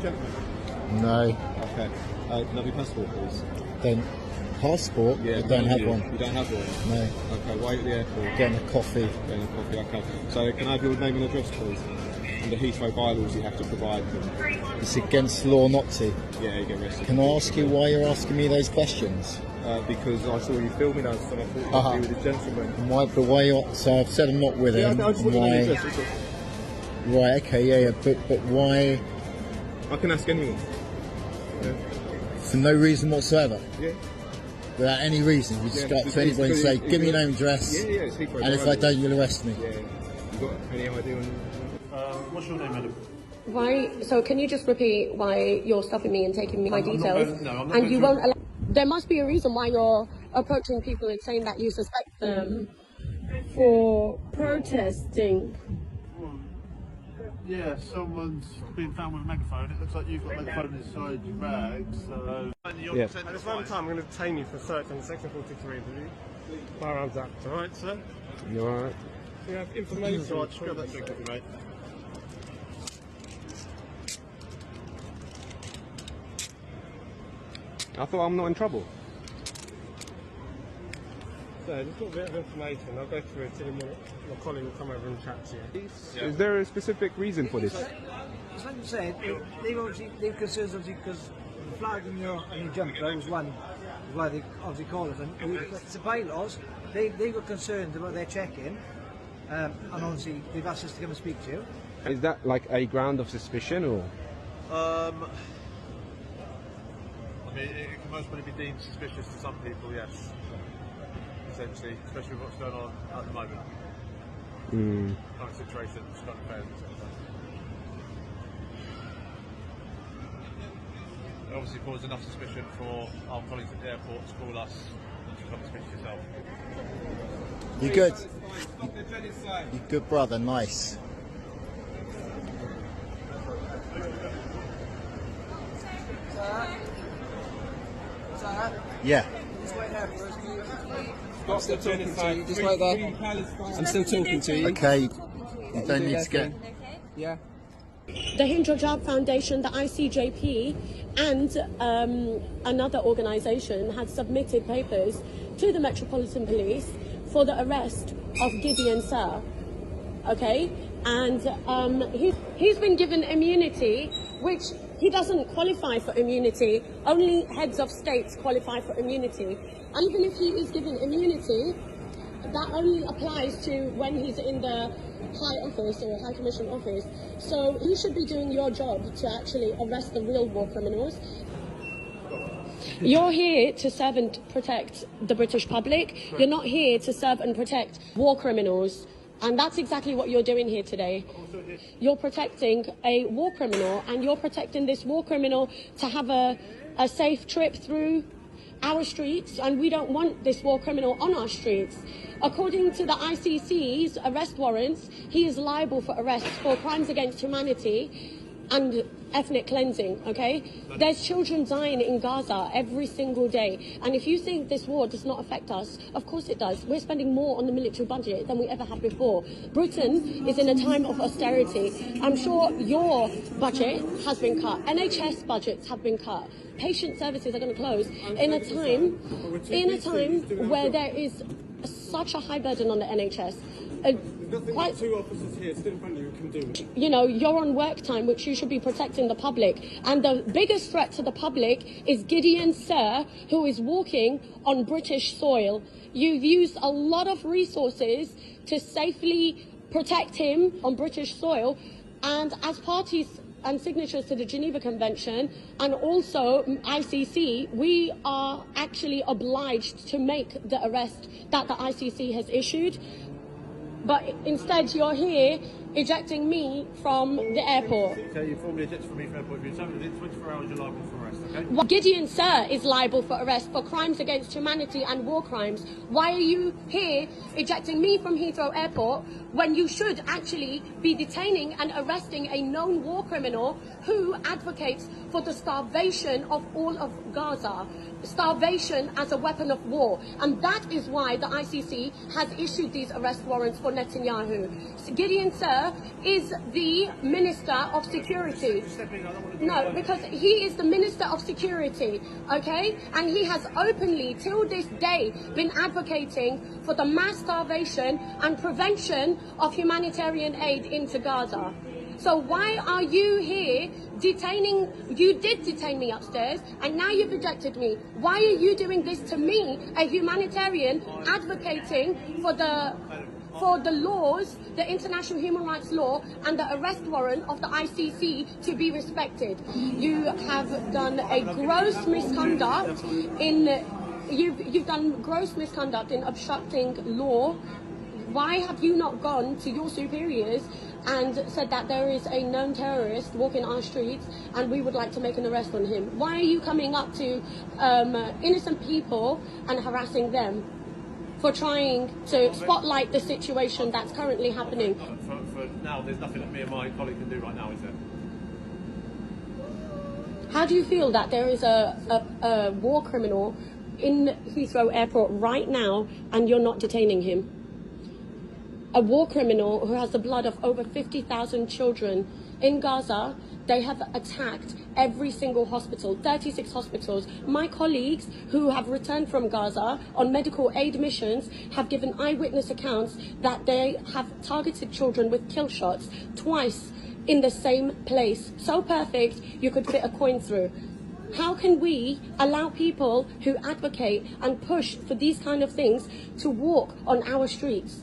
gentleman? No. Okay. Can I have your passport, please? Don't. Passport? Yeah, I don't have one. You don't have one? No. Okay, why at the airport? Getting a coffee. Getting a coffee, okay. So can I have your name and address, please? And the Heathrow bylaws you have to provide them. It's against law not to. Yeah, you get arrested. Can I ask you why you're asking me those questions? Because I saw you filming us and I thought you'd be with a gentleman. And why? But why? So I've said I'm not with him. I just want why? your address. Right. Okay. Yeah. But why? I can ask anyone. Yeah. For no reason whatsoever. Yeah. Without any reason, you just go up to anybody and say, "Give me your name and address." Yeah, it's Heathrow. And if I don't, you'll arrest me. Yeah. You got any idea on? What's your name, madam? Why? So can you just repeat why you're stopping me and taking me my details? I'm not and you won't allow. There must be a reason why you're approaching people and saying that you suspect them for protesting. Yeah, someone's been found with a megaphone. It looks like you've got a megaphone inside your bag, so... Yeah. At this moment in time, I'm going to detain you for search under Section 43 of the Firearms Act. Alright, sir? You alright? We have information. Right, just grab that drink, mate. I thought I'm not in trouble. So, just got a bit of information. I'll go through it in a minute. My colleague will come over and chat to you. Is there a specific reason for this? It's like you said, they've concerns obviously because the flag in your jumper was one, why they obviously call it. And it's the bylaws, they were concerned about their check-in, and obviously they've asked us to come and speak to you. Is that like a ground of suspicion or? I mean, it can most probably be deemed suspicious to some people, yes. Essentially, especially with what's going on at the moment. Current situation, it's kind of fair. It obviously caused enough suspicion for our colleagues at the airport to call us to come and speak to yourself. You good? You good, brother. Nice. Yeah. I'm still talking to you, just right there. I'm still talking to you. Okay. You don't need to get. Yeah. The Hind Rajab Foundation, the ICJP, and another organisation had submitted papers to the Metropolitan Police for the arrest of Gideon Sir. Okay, and he's been given immunity, which he doesn't qualify for immunity. Only heads of states qualify for immunity. And even if he is given immunity, that only applies to when he's in the High Office or High Commission office. So he should be doing your job to actually arrest the real war criminals. You're here to serve and protect the British public. You're not here to serve and protect war criminals. And that's exactly what you're doing here today. You're protecting a war criminal, and you're protecting this war criminal to have a safe trip through our streets, and we don't want this war criminal on our streets. According to the ICC's arrest warrants, he is liable for arrest for crimes against humanity and ethnic cleansing, okay? There's children dying in Gaza every single day. And if you think this war does not affect us, of course it does. We're spending more on the military budget than we ever have before. Britain is in a time of austerity. I'm sure your budget has been cut. NHS budgets have been cut. Patient services are going to close in a time where there is such a high burden on the NHS. Quite two officers here stood in front of you can do. You know, you're on work time, which you should be protecting the public. And the biggest threat to the public is Gideon Sir, who is walking on British soil. You've used a lot of resources to safely protect him on British soil. And as parties and signatures to the Geneva Convention and also ICC, we are actually obliged to make the arrest that the ICC has issued. But instead, you're here ejecting me from the airport. Okay, you formally ejected from me from the airport. If you tell me within 24 hours, you're liable for arrest, okay? Gideon Sir is liable for arrest for crimes against humanity and war crimes. Why are you here ejecting me from Heathrow Airport when you should actually be detaining and arresting a known war criminal who advocates for the starvation of all of Gaza? Starvation as a weapon of war. And that is why the ICC has issued these arrest warrants for Netanyahu. So Gideon Sir sir is the Minister of Security. No, because he is the Minister of Security, okay? And he has openly, till this day, been advocating for the mass starvation and prevention of humanitarian aid into Gaza. So why are you here detaining? You did detain me upstairs, and now you've ejected me. Why are you doing this to me, a humanitarian, advocating for the laws, the international human rights law, and the arrest warrant of the ICC to be respected? You have done a gross misconduct in. You've done gross misconduct in obstructing law. Why have you not gone to your superiors and said that there is a known terrorist walking our streets and we would like to make an arrest on him? Why are you coming up to innocent people and harassing them for trying to spotlight the situation that's currently happening? For now, there's nothing that me and my colleague can do right now, is there? How do you feel that there is a war criminal in Heathrow Airport right now and you're not detaining him? A war criminal who has the blood of over 50,000 children in Gaza. They have attacked every single hospital, 36 hospitals. My colleagues who have returned from Gaza on medical aid missions have given eyewitness accounts that they have targeted children with kill shots twice in the same place. So perfect, you could fit a coin through. How can we allow people who advocate and push for these kind of things to walk on our streets?